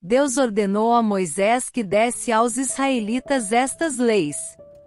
Deus ordenou a Moisés que desse aos israelitas estas leis.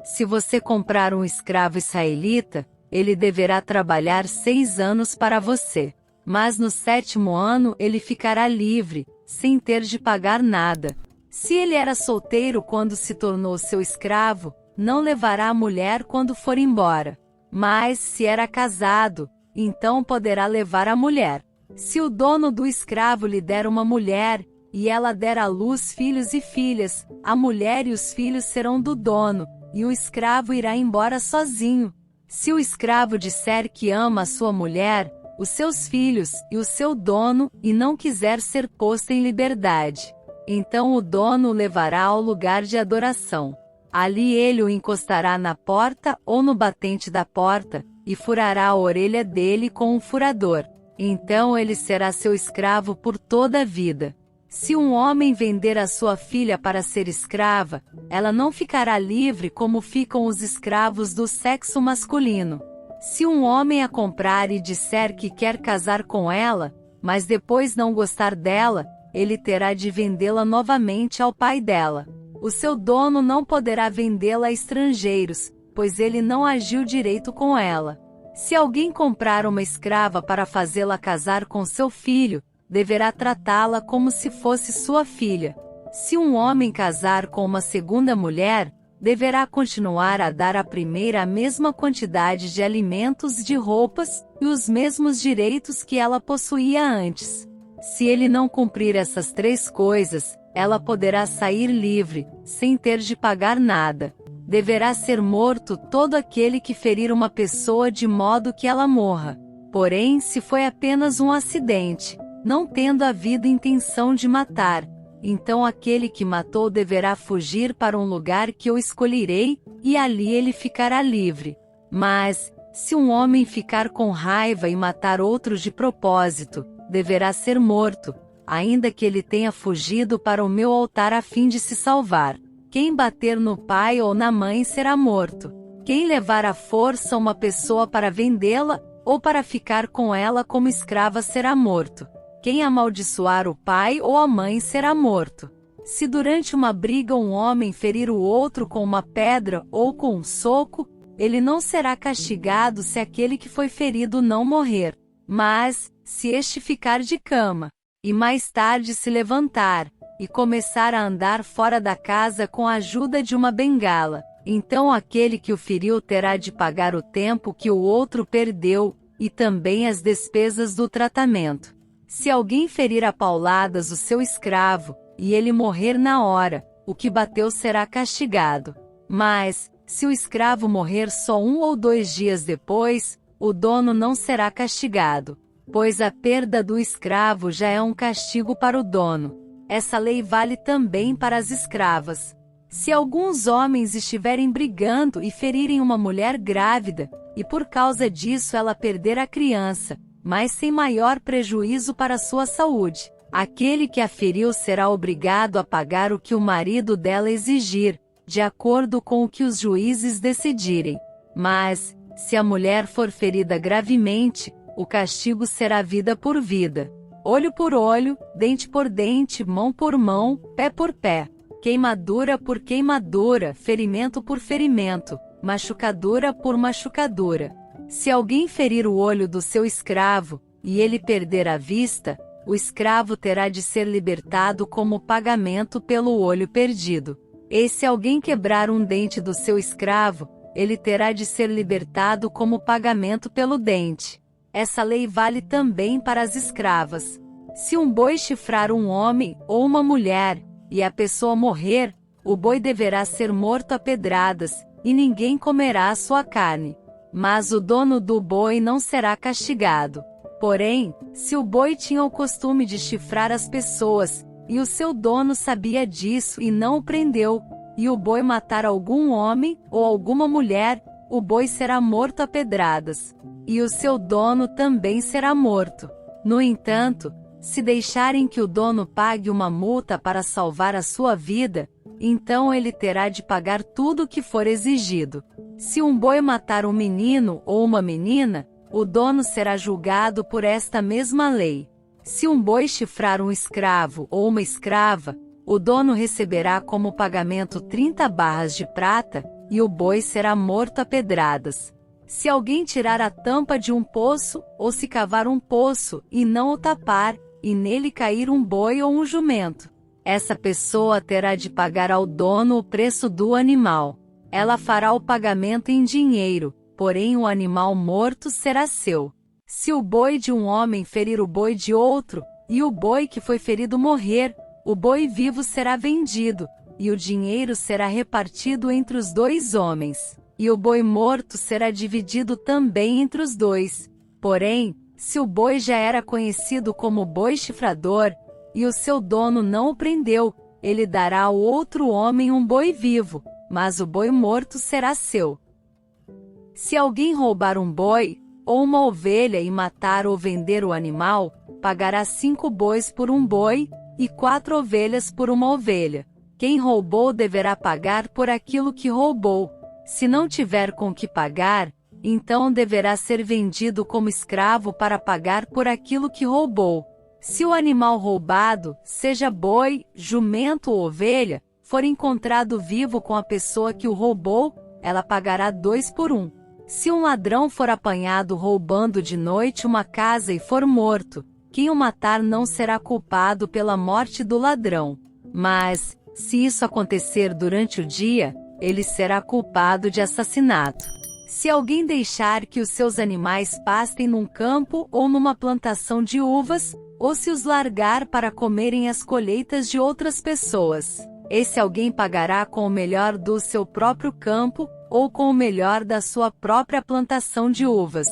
Se você comprar um escravo israelita, ele deverá trabalhar 6 anos para você. Mas no 7º ano ele ficará livre, sem ter de pagar nada. Se ele era solteiro quando se tornou seu escravo, não levará a mulher quando for embora. Mas se era casado, então poderá levar a mulher. Se o dono do escravo lhe der uma mulher, e ela der à luz filhos e filhas, a mulher e os filhos serão do dono, e o escravo irá embora sozinho. Se o escravo disser que ama a sua mulher, os seus filhos e o seu dono, e não quiser ser posto em liberdade, então o dono o levará ao lugar de adoração. Ali ele o encostará na porta ou no batente da porta, e furará a orelha dele com um furador. Então ele será seu escravo por toda a vida. Se um homem vender a sua filha para ser escrava, ela não ficará livre como ficam os escravos do sexo masculino. Se um homem a comprar e disser que quer casar com ela, mas depois não gostar dela, ele terá de vendê-la novamente ao pai dela. O seu dono não poderá vendê-la a estrangeiros, pois ele não agiu direito com ela. Se alguém comprar uma escrava para fazê-la casar com seu filho, deverá tratá-la como se fosse sua filha. Se um homem casar com uma segunda mulher, deverá continuar a dar à primeira a mesma quantidade de alimentos, de roupas, e os mesmos direitos que ela possuía antes. Se ele não cumprir essas 3 coisas, ela poderá sair livre, sem ter de pagar nada. Deverá ser morto todo aquele que ferir uma pessoa de modo que ela morra. Porém, se foi apenas um acidente, não tendo havido intenção de matar, então aquele que matou deverá fugir para um lugar que eu escolherei, e ali ele ficará livre. Mas, se um homem ficar com raiva e matar outro de propósito, deverá ser morto, ainda que ele tenha fugido para o meu altar a fim de se salvar. Quem bater no pai ou na mãe será morto. Quem levar à força uma pessoa para vendê-la, ou para ficar com ela como escrava será morto. Quem amaldiçoar o pai ou a mãe será morto. Se durante uma briga um homem ferir o outro com uma pedra ou com um soco, ele não será castigado se aquele que foi ferido não morrer. Mas, se este ficar de cama, e mais tarde se levantar, e começar a andar fora da casa com a ajuda de uma bengala, então aquele que o feriu terá de pagar o tempo que o outro perdeu, e também as despesas do tratamento. Se alguém ferir a pauladas o seu escravo, e ele morrer na hora, o que bateu será castigado. Mas, se o escravo morrer só 1 ou 2 dias depois, o dono não será castigado, pois a perda do escravo já é um castigo para o dono. Essa lei vale também para as escravas. Se alguns homens estiverem brigando e ferirem uma mulher grávida, e por causa disso ela perder a criança, mas sem maior prejuízo para sua saúde, aquele que a feriu será obrigado a pagar o que o marido dela exigir, de acordo com o que os juízes decidirem. Mas, se a mulher for ferida gravemente, o castigo será vida por vida, olho por olho, dente por dente, mão por mão, pé por pé, queimadura por queimadura, ferimento por ferimento, machucadura por machucadura. Se alguém ferir o olho do seu escravo, e ele perder a vista, o escravo terá de ser libertado como pagamento pelo olho perdido. E se alguém quebrar um dente do seu escravo, ele terá de ser libertado como pagamento pelo dente. Essa lei vale também para as escravas. Se um boi chifrar um homem ou uma mulher, e a pessoa morrer, o boi deverá ser morto a pedradas, e ninguém comerá a sua carne. Mas o dono do boi não será castigado. Porém, se o boi tinha o costume de chifrar as pessoas, e o seu dono sabia disso e não o prendeu, e o boi matar algum homem ou alguma mulher, o boi será morto a pedradas, e o seu dono também será morto. No entanto, se deixarem que o dono pague uma multa para salvar a sua vida, então ele terá de pagar tudo o que for exigido. Se um boi matar um menino ou uma menina, o dono será julgado por esta mesma lei. Se um boi chifrar um escravo ou uma escrava, o dono receberá como pagamento 30 barras de prata, e o boi será morto a pedradas. Se alguém tirar a tampa de um poço, ou se cavar um poço, e não o tapar, e nele cair um boi ou um jumento, essa pessoa terá de pagar ao dono o preço do animal. Ela fará o pagamento em dinheiro, porém o animal morto será seu. Se o boi de um homem ferir o boi de outro, e o boi que foi ferido morrer, o boi vivo será vendido, e o dinheiro será repartido entre os dois homens, e o boi morto será dividido também entre os dois. Porém, se o boi já era conhecido como boi chifrador, e o seu dono não o prendeu, ele dará ao outro homem um boi vivo, mas o boi morto será seu. Se alguém roubar um boi, ou uma ovelha e matar ou vender o animal, pagará 5 bois por um boi, e 4 ovelhas por uma ovelha. Quem roubou deverá pagar por aquilo que roubou. Se não tiver com que pagar, então deverá ser vendido como escravo para pagar por aquilo que roubou. Se o animal roubado, seja boi, jumento ou ovelha, for encontrado vivo com a pessoa que o roubou, ela pagará 2 por 1. Se um ladrão for apanhado roubando de noite uma casa e for morto, quem o matar não será culpado pela morte do ladrão. Mas, se isso acontecer durante o dia, ele será culpado de assassinato. Se alguém deixar que os seus animais pastem num campo ou numa plantação de uvas, ou se os largar para comerem as colheitas de outras pessoas, esse alguém pagará com o melhor do seu próprio campo, ou com o melhor da sua própria plantação de uvas.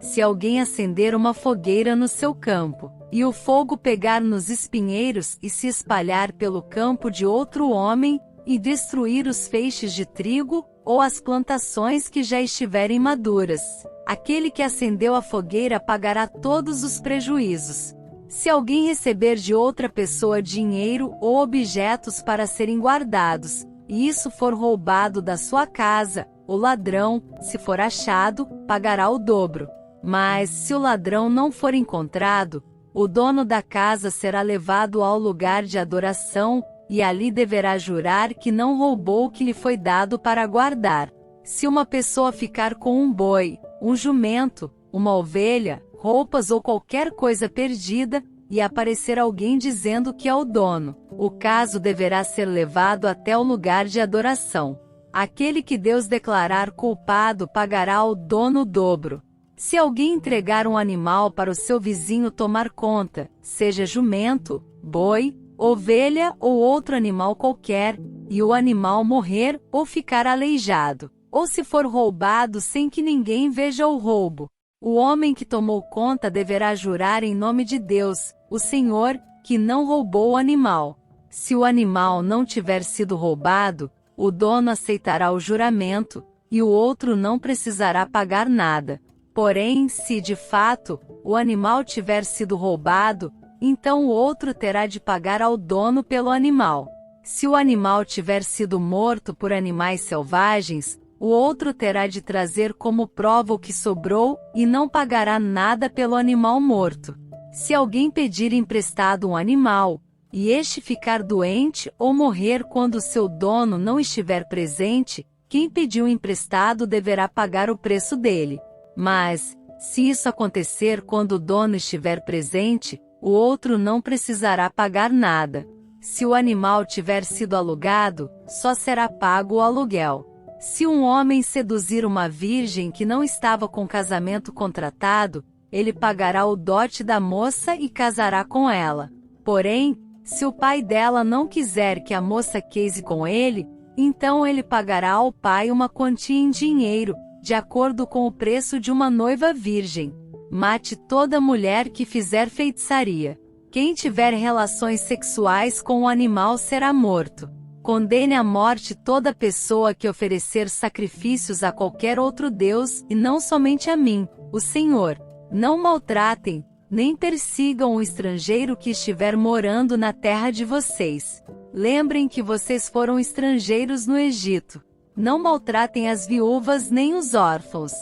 Se alguém acender uma fogueira no seu campo, e o fogo pegar nos espinheiros e se espalhar pelo campo de outro homem, e destruir os feixes de trigo, ou as plantações que já estiverem maduras, aquele que acendeu a fogueira pagará todos os prejuízos. Se alguém receber de outra pessoa dinheiro ou objetos para serem guardados, e isso for roubado da sua casa, o ladrão, se for achado, pagará o dobro. Mas, se o ladrão não for encontrado, o dono da casa será levado ao lugar de adoração, e ali deverá jurar que não roubou o que lhe foi dado para guardar. Se uma pessoa ficar com um boi, um jumento, uma ovelha, roupas ou qualquer coisa perdida, e aparecer alguém dizendo que é o dono, o caso deverá ser levado até o lugar de adoração. Aquele que Deus declarar culpado pagará ao dono o dobro. Se alguém entregar um animal para o seu vizinho tomar conta, seja jumento, boi, ovelha ou outro animal qualquer, e o animal morrer ou ficar aleijado, ou se for roubado sem que ninguém veja o roubo, o homem que tomou conta deverá jurar em nome de Deus, o Senhor, que não roubou o animal. Se o animal não tiver sido roubado, o dono aceitará o juramento, e o outro não precisará pagar nada. Porém, se de fato, o animal tiver sido roubado, então o outro terá de pagar ao dono pelo animal. Se o animal tiver sido morto por animais selvagens, o outro terá de trazer como prova o que sobrou, e não pagará nada pelo animal morto. Se alguém pedir emprestado um animal, e este ficar doente ou morrer quando seu dono não estiver presente, quem pediu emprestado deverá pagar o preço dele. Mas, se isso acontecer quando o dono estiver presente, o outro não precisará pagar nada. Se o animal tiver sido alugado, só será pago o aluguel. Se um homem seduzir uma virgem que não estava com casamento contratado, ele pagará o dote da moça e casará com ela. Porém, se o pai dela não quiser que a moça case com ele, então ele pagará ao pai uma quantia em dinheiro, de acordo com o preço de uma noiva virgem. Mate toda mulher que fizer feitiçaria. Quem tiver relações sexuais com o animal será morto. Condene à morte toda pessoa que oferecer sacrifícios a qualquer outro Deus, e não somente a mim, o Senhor. Não maltratem, nem persigam o estrangeiro que estiver morando na terra de vocês. Lembrem que vocês foram estrangeiros no Egito. Não maltratem as viúvas nem os órfãos.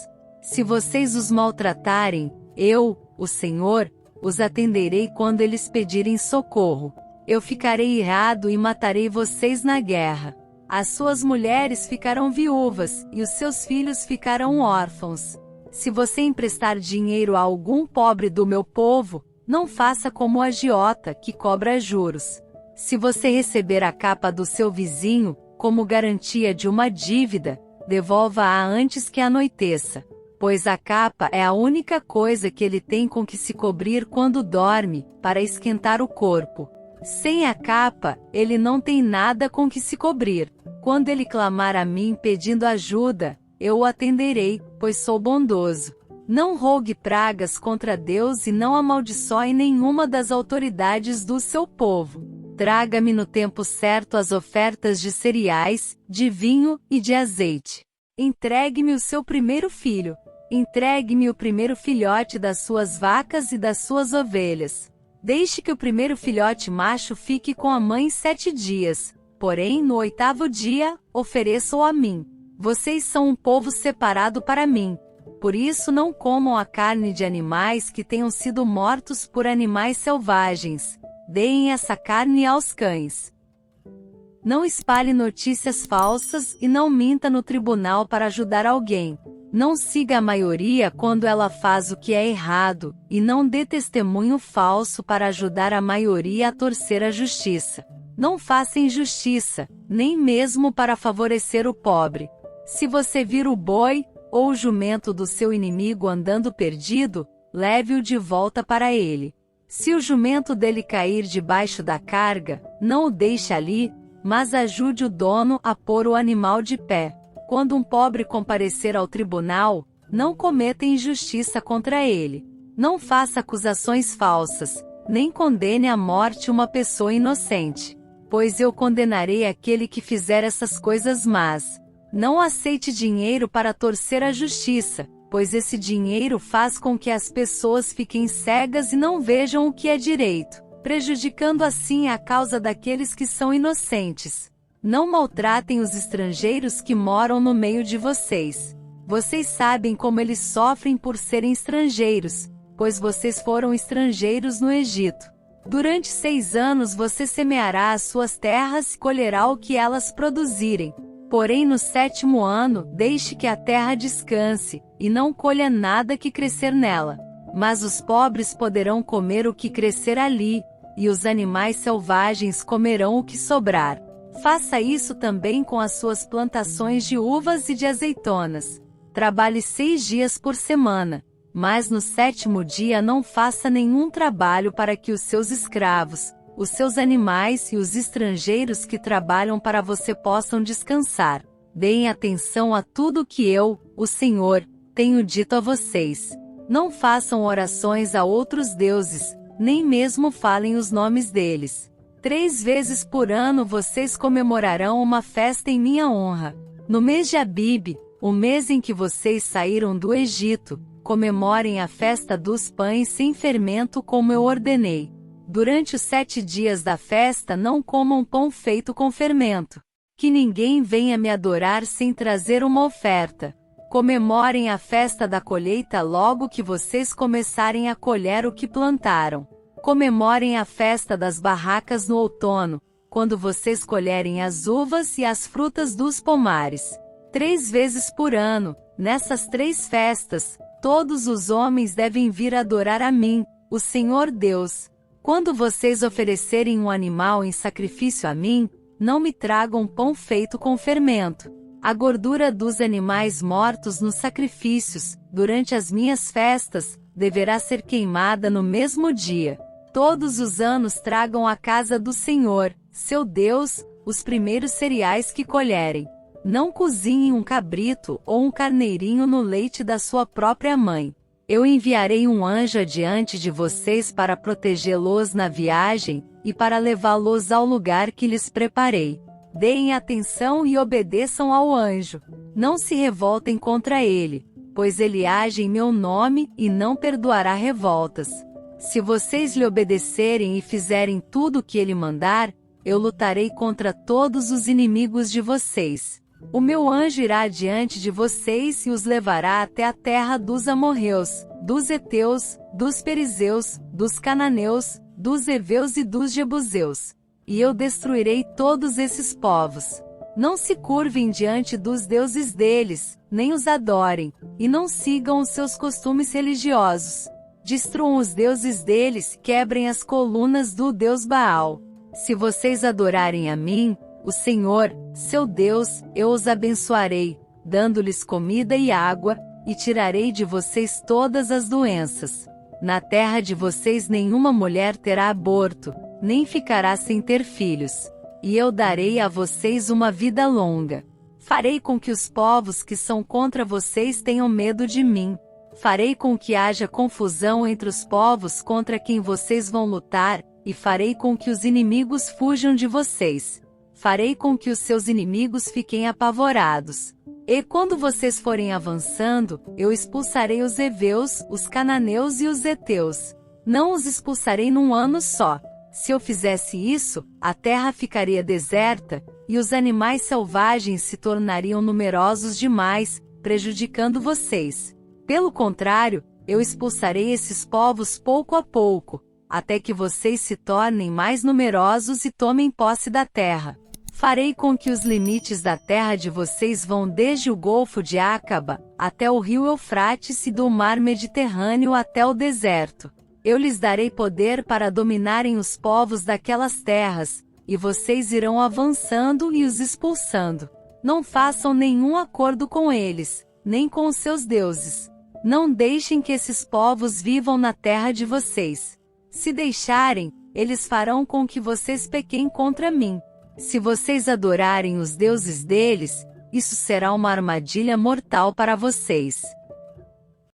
Se vocês os maltratarem, eu, o Senhor, os atenderei quando eles pedirem socorro. Eu ficarei irado e matarei vocês na guerra. As suas mulheres ficarão viúvas, e os seus filhos ficarão órfãos. Se você emprestar dinheiro a algum pobre do meu povo, não faça como o agiota, que cobra juros. Se você receber a capa do seu vizinho, como garantia de uma dívida, devolva-a antes que anoiteça. Pois a capa é a única coisa que ele tem com que se cobrir quando dorme, para esquentar o corpo. Sem a capa, ele não tem nada com que se cobrir. Quando ele clamar a mim pedindo ajuda, eu o atenderei, pois sou bondoso. Não rogue pragas contra Deus e não amaldiçoe nenhuma das autoridades do seu povo. Traga-me no tempo certo as ofertas de cereais, de vinho e de azeite. Entregue-me o seu primeiro filho. Entregue-me o primeiro filhote das suas vacas e das suas ovelhas. Deixe que o primeiro filhote macho fique com a mãe 7 dias, porém no 8º dia, ofereça-o a mim. Vocês são um povo separado para mim. Por isso não comam a carne de animais que tenham sido mortos por animais selvagens. Deem essa carne aos cães. Não espalhe notícias falsas e não minta no tribunal para ajudar alguém. Não siga a maioria quando ela faz o que é errado, e não dê testemunho falso para ajudar a maioria a torcer a justiça. Não faça injustiça, nem mesmo para favorecer o pobre. Se você vir o boi, ou o jumento do seu inimigo andando perdido, leve-o de volta para ele. Se o jumento dele cair debaixo da carga, não o deixe ali, mas ajude o dono a pôr o animal de pé. Quando um pobre comparecer ao tribunal, não cometa injustiça contra ele. Não faça acusações falsas, nem condene à morte uma pessoa inocente. Pois eu condenarei aquele que fizer essas coisas más. Não aceite dinheiro para torcer a justiça, pois esse dinheiro faz com que as pessoas fiquem cegas e não vejam o que é direito, prejudicando assim a causa daqueles que são inocentes. Não maltratem os estrangeiros que moram no meio de vocês. Vocês sabem como eles sofrem por serem estrangeiros, pois vocês foram estrangeiros no Egito. Durante 6 anos você semeará as suas terras e colherá o que elas produzirem. Porém no 7º ano, deixe que a terra descanse, e não colha nada que crescer nela. Mas os pobres poderão comer o que crescer ali, e os animais selvagens comerão o que sobrar. Faça isso também com as suas plantações de uvas e de azeitonas. Trabalhe 6 dias por semana, mas no 7º dia não faça nenhum trabalho para que os seus escravos, os seus animais e os estrangeiros que trabalham para você possam descansar. Deem atenção a tudo que eu, o Senhor, tenho dito a vocês. Não façam orações a outros deuses, nem mesmo falem os nomes deles. 3 vezes por ano vocês comemorarão uma festa em minha honra. No mês de Abibe, o mês em que vocês saíram do Egito, comemorem a festa dos pães sem fermento como eu ordenei. Durante os 7 dias da festa não comam pão feito com fermento. Que ninguém venha me adorar sem trazer uma oferta. Comemorem a festa da colheita logo que vocês começarem a colher o que plantaram. Comemorem a festa das barracas no outono, quando vocês colherem as uvas e as frutas dos pomares. 3 vezes por ano, nessas 3 festas, todos os homens devem vir adorar a mim, o Senhor Deus. Quando vocês oferecerem um animal em sacrifício a mim, não me tragam pão feito com fermento. A gordura dos animais mortos nos sacrifícios, durante as minhas festas, deverá ser queimada no mesmo dia. Todos os anos tragam à casa do Senhor, seu Deus, os primeiros cereais que colherem. Não cozinhem um cabrito ou um carneirinho no leite da sua própria mãe. Eu enviarei um anjo adiante de vocês para protegê-los na viagem, e para levá-los ao lugar que lhes preparei. Deem atenção e obedeçam ao anjo. Não se revoltem contra ele, pois ele age em meu nome e não perdoará revoltas. Se vocês lhe obedecerem e fizerem tudo o que ele mandar, eu lutarei contra todos os inimigos de vocês. O meu anjo irá adiante de vocês e os levará até a terra dos amorreus, dos heteus, dos perizeus, dos cananeus, dos heveus e dos jebuseus. E eu destruirei todos esses povos. Não se curvem diante dos deuses deles, nem os adorem, e não sigam os seus costumes religiosos. Destruam os deuses deles, quebrem as colunas do deus Baal. Se vocês adorarem a mim, o Senhor, seu Deus, eu os abençoarei, dando-lhes comida e água, e tirarei de vocês todas as doenças. Na terra de vocês nenhuma mulher terá aborto, nem ficará sem ter filhos. E eu darei a vocês uma vida longa. Farei com que os povos que são contra vocês tenham medo de mim. Farei com que haja confusão entre os povos contra quem vocês vão lutar, e farei com que os inimigos fujam de vocês. Farei com que os seus inimigos fiquem apavorados. E quando vocês forem avançando, eu expulsarei os heveus, os cananeus e os heteus. Não os expulsarei num ano só. Se eu fizesse isso, a terra ficaria deserta, e os animais selvagens se tornariam numerosos demais, prejudicando vocês. Pelo contrário, eu expulsarei esses povos pouco a pouco, até que vocês se tornem mais numerosos e tomem posse da terra. Farei com que os limites da terra de vocês vão desde o Golfo de Acaba, até o rio Eufrates e do mar Mediterrâneo até o deserto. Eu lhes darei poder para dominarem os povos daquelas terras, e vocês irão avançando e os expulsando. Não façam nenhum acordo com eles, nem com os seus deuses. Não deixem que esses povos vivam na terra de vocês. Se deixarem, eles farão com que vocês pequem contra mim. Se vocês adorarem os deuses deles, isso será uma armadilha mortal para vocês.